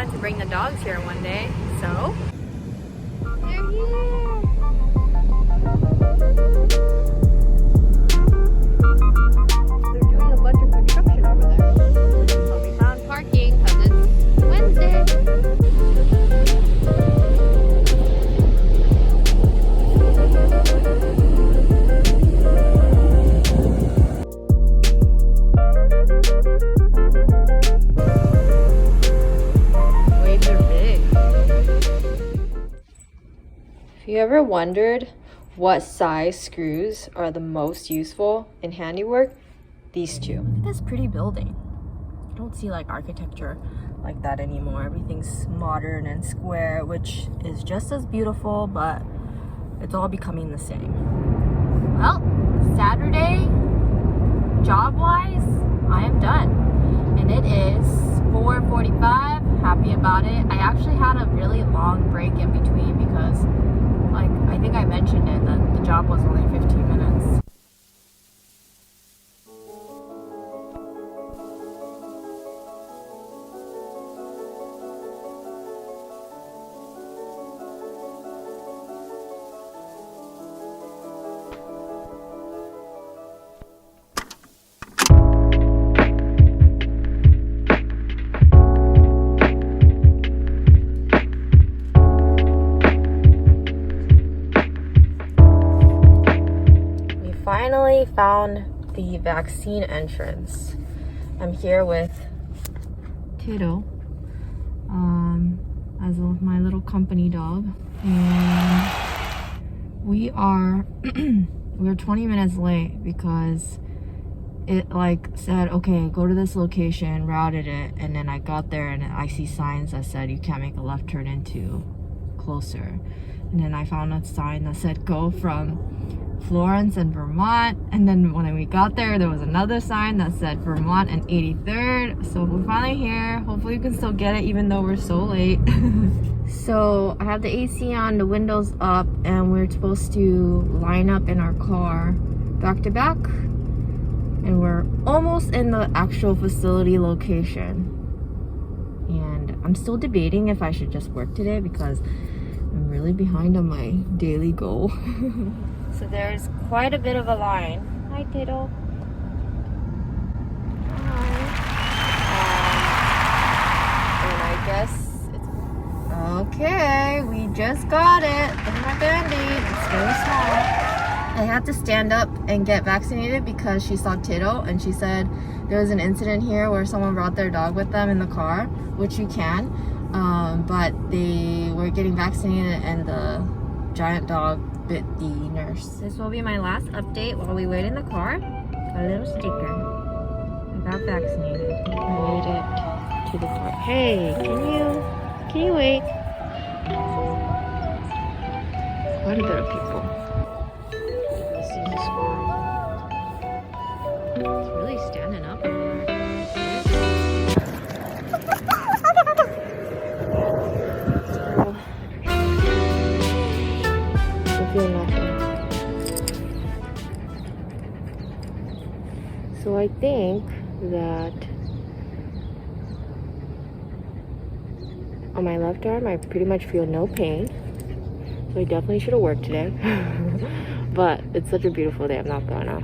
wanted to bring the dogs here one day, so they're here. They're doing a bunch of construction over there. But we found parking because it's Wednesday. Waves are big. If you ever wondered what size screws are the most useful in handiwork, these two. Look at this pretty building. I don't see like architecture like that anymore. Everything's modern and square, which is just as beautiful, but it's all becoming the same. Well, Saturday, job-wise, I am done. And it is 4:45. Happy about it. I actually had a really long break in between because, like, I think I mentioned it, that the job was only 15 minutes. Finally found the vaccine entrance. I'm here with Tito, as my little company dog, and we're 20 minutes late because it like said, okay, go to this location, routed it, and then I got there and I see signs that said you can't make a left turn into closer, and then I found a sign that said go from Florence and Vermont, and then when we got there was another sign that said Vermont and 83rd. So we're finally here. Hopefully we can still get it even though we're so late. So I have the AC on, the windows up, and we're supposed to line up in our car back to back, and we're almost in the actual facility location. And I'm still debating if I should just work today because I'm really behind on my daily goal. So there's quite a bit of a line. Hi, Tito. Hi. And I guess it's... Okay, we just got it. Look at my Band-Aid. It's very small. I had to stand up and get vaccinated because she saw Tito and she said there was an incident here where someone brought their dog with them in the car, which you can, but they were getting vaccinated and the giant dog bit the nurse. This will be my last update while we wait in the car. A little sticker. I got vaccinated. I made it to the car. Hey, can you wait? Quite a bit of people. This is the squad. It's really standing up in there. So I think that on my left arm I pretty much feel no pain, so I definitely should have worked today. But it's such a beautiful day, I'm not gonna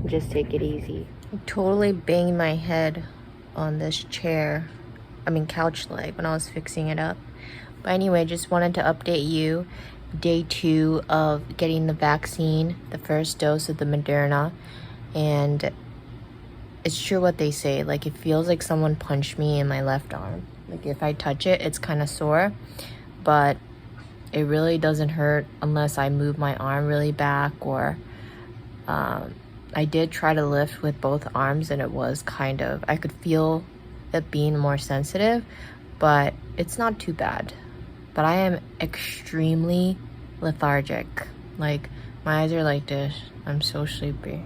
just take it easy. I totally banged my head on this couch leg when I was fixing it up. But anyway, just wanted to update you. Day 2 of getting the vaccine, the first dose of the Moderna, and it's true what they say, like it feels like someone punched me in my left arm. Like if I touch it, it's kind of sore, but it really doesn't hurt unless I move my arm really back, or I did try to lift with both arms and it was kind of, I could feel it being more sensitive, but it's not too bad. But I am extremely lethargic. Like my eyes are like this. I'm so sleepy.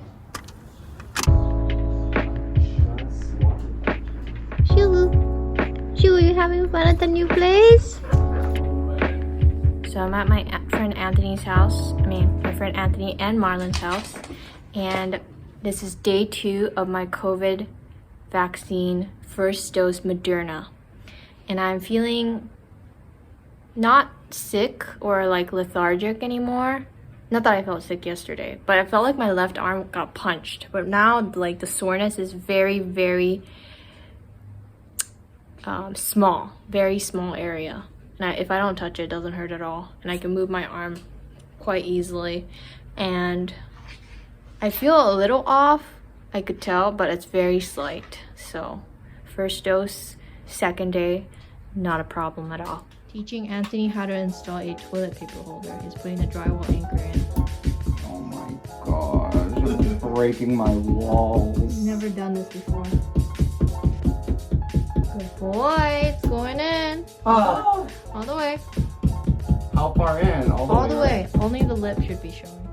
Shugu, you having fun at the new place? So I'm at my friend Anthony's house. My friend Anthony and Marlon's house. And this is day 2 of my COVID vaccine first dose Moderna. and I'm feeling not sick or like lethargic anymore. Not that I felt sick yesterday, but I felt like my left arm got punched. But now like the soreness is very, very small, very small area. And if I don't touch it, it doesn't hurt at all. And I can move my arm quite easily. And I feel a little off, I could tell, but it's very slight. So first dose, second day, not a problem at all. Teaching Anthony how to install a toilet paper holder. He's putting the drywall anchor in. Oh my gosh, I'm breaking my walls. Never done this before. Good boy, it's going in. Oh. All the way. How far in? All the way. Only the lip should be showing.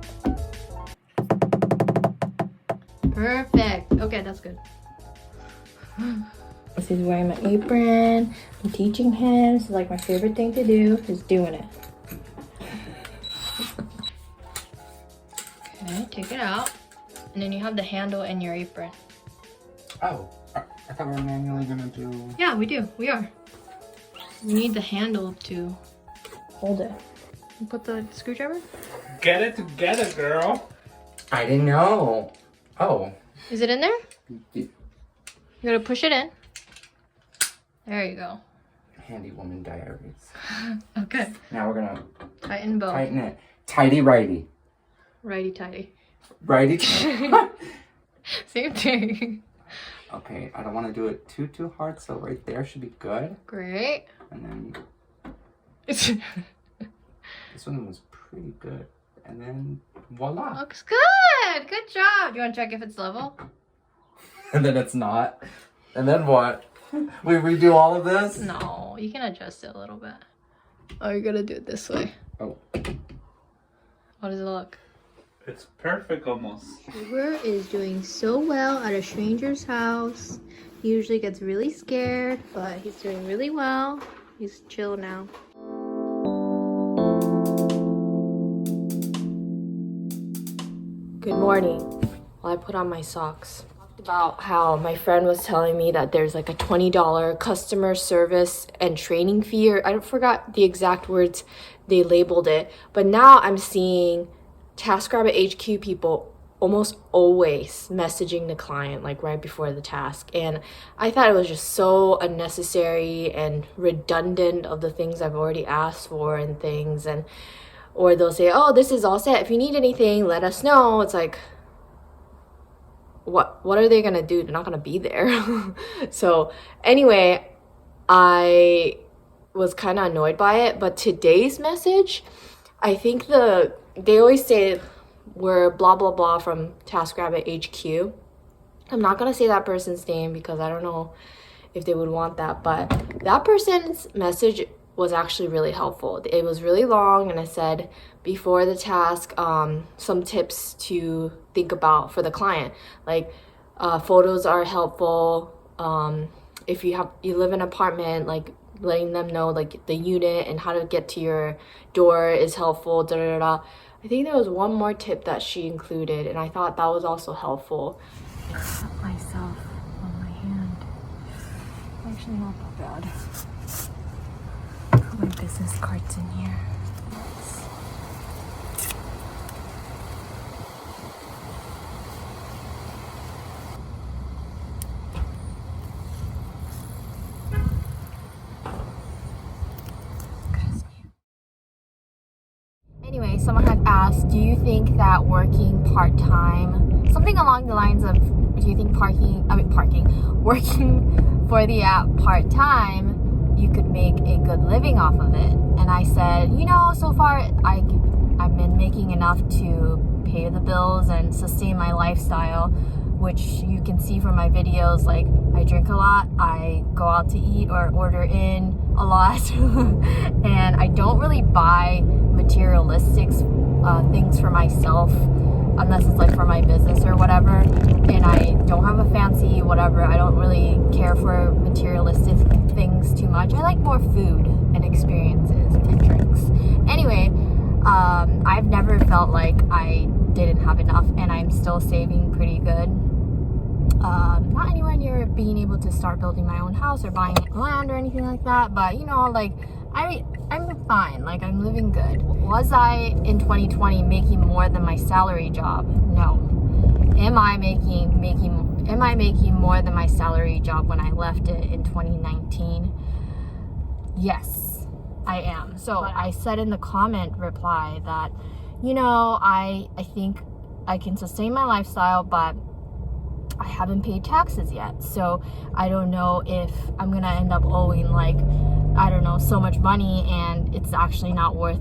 Perfect. Okay, that's good. This is wearing my apron. I'm teaching him. This is like my favorite thing to do. Is doing it. Okay, take it out. And then you have the handle in your apron. Oh, I thought we were manually gonna do... Yeah, we do. We are. We need the handle to hold it. You put the screwdriver? Get it together, girl. I didn't know. Oh. Is it in there? You gotta push it in. There you go. Handywoman diaries. Okay. Now we're gonna Tighten both. tighten it. Tighty righty. Righty tighty. Righty. Same thing. Okay, I don't want to do it too hard, so right there should be good. Great. And then this one was pretty good. And then voila. Looks good. Good job. Do you want to check if it's level? And then it's not. And then what? We redo all of this? No, you can adjust it a little bit. Oh, you're gonna do it this way. Oh. How does it look? It's perfect almost. Uber is doing so well at a stranger's house. He usually gets really scared, but he's doing really well. He's chill now. Good morning. Well, I put on my socks. About how my friend was telling me that there's like a $20 customer service and training fee, or I forgot the exact words they labeled it, but now I'm seeing TaskRabbit HQ people almost always messaging the client like right before the task, and I thought it was just so unnecessary and redundant of the things I've already asked for and things, and or they'll say, oh, this is all set, if you need anything let us know. It's like, what are they gonna do? They're not gonna be there. So anyway, I was kind of annoyed by it, but today's message, I think they always say we're blah blah blah from TaskRabbit HQ. I'm not gonna say that person's name because I don't know if they would want that, but that person's message was actually really helpful. It was really long, and it said before the task some tips to think about for the client, like photos are helpful. If you live in an apartment, like letting them know like the unit and how to get to your door is helpful. Da, da, da, da. I think there was one more tip that she included, and I thought that was also helpful. Cut myself on my hand. Actually, not that bad. Put my business cards in here. Anyway, someone had asked, do you think that working part-time, something along the lines of, do you think working for the app part-time, you could make a good living off of it? And I said, you know, so far I've been making enough to pay the bills and sustain my lifestyle, which you can see from my videos. Like, I drink a lot, I go out to eat or order in a lot, and I don't really buy materialistic things for myself unless it's like for my business or whatever, and I don't have a fancy whatever. I don't really care for materialistic things too much. I like more food and experiences and drinks. Anyway, I've never felt like I didn't have enough, and I'm still saving pretty good. not anywhere near being able to start building my own house or buying land or anything like that, but you know, like I'm fine, like I'm living good. Was I in 2020 making more than my salary job? No. Am I making more than my salary job when I left it in 2019? Yes, I am. So I said in the comment reply that, you know, I think I can sustain my lifestyle, but I haven't paid taxes yet. So I don't know if I'm gonna end up owing, like, I don't know, so much money and it's actually not worth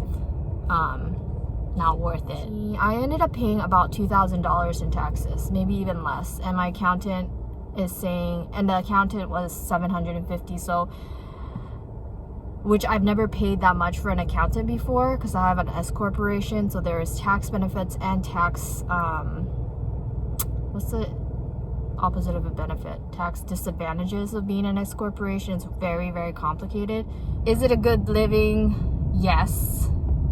it. I ended up paying about $2,000 in taxes, maybe even less. And my accountant is saying, and the accountant was $750, so, which I've never paid that much for an accountant before because I have an S corporation, so there is tax benefits and tax, what's the opposite of a benefit? Tax disadvantages of being an S corporation. It's very, very complicated. Is it a good living? Yes.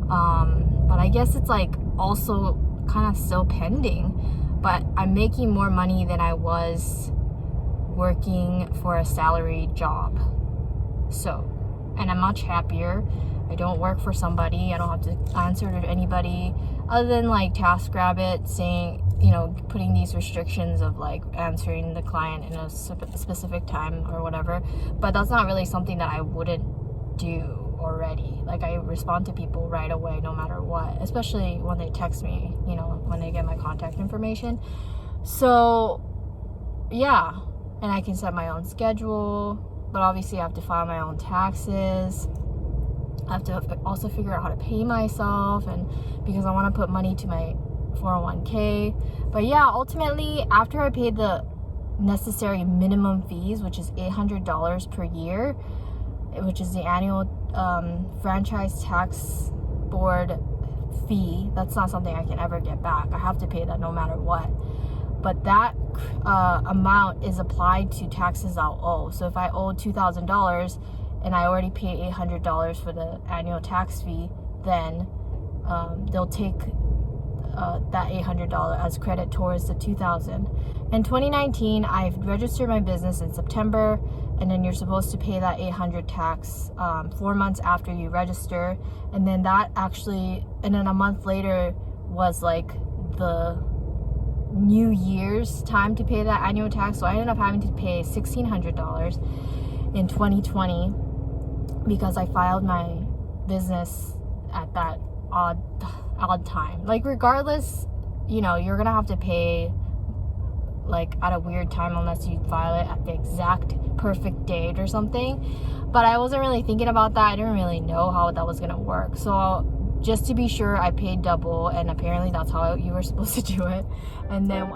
But I guess it's like also kind of still pending, but I'm making more money than I was working for a salary job. So, and I'm much happier. I don't work for somebody. I don't have to answer to anybody other than like TaskRabbit saying, you know, putting these restrictions of like answering the client in a specific time or whatever. But that's not really something that I wouldn't do already. Like, I respond to people right away no matter what, especially when they text me, you know, when they get my contact information. So yeah, and I can set my own schedule, but obviously I have to file my own taxes. I have to also figure out how to pay myself, and because I want to put money to my 401k. But yeah, ultimately, after I paid the necessary minimum fees, which is $800 per year, which is the annual franchise tax board fee, that's not something I can ever get back. I have to pay that no matter what. But that amount is applied to taxes I'll owe. So if I owe $2,000 and I already pay $800 for the annual tax fee, then they'll take that $800 as credit towards the $2,000. In 2019, I've registered my business in September, and then you're supposed to pay that $800 tax 4 months after you register, and then that actually, and then a month later was like the New Year's time to pay that annual tax. So I ended up having to pay $1,600 in 2020 because I filed my business at that odd time. Like, regardless, you know, you're gonna have to pay like at a weird time unless you file it at the exact perfect date or something. But I wasn't really thinking about that. I didn't really know how that was gonna work. So just to be sure, I paid double, and apparently that's how you were supposed to do it. And then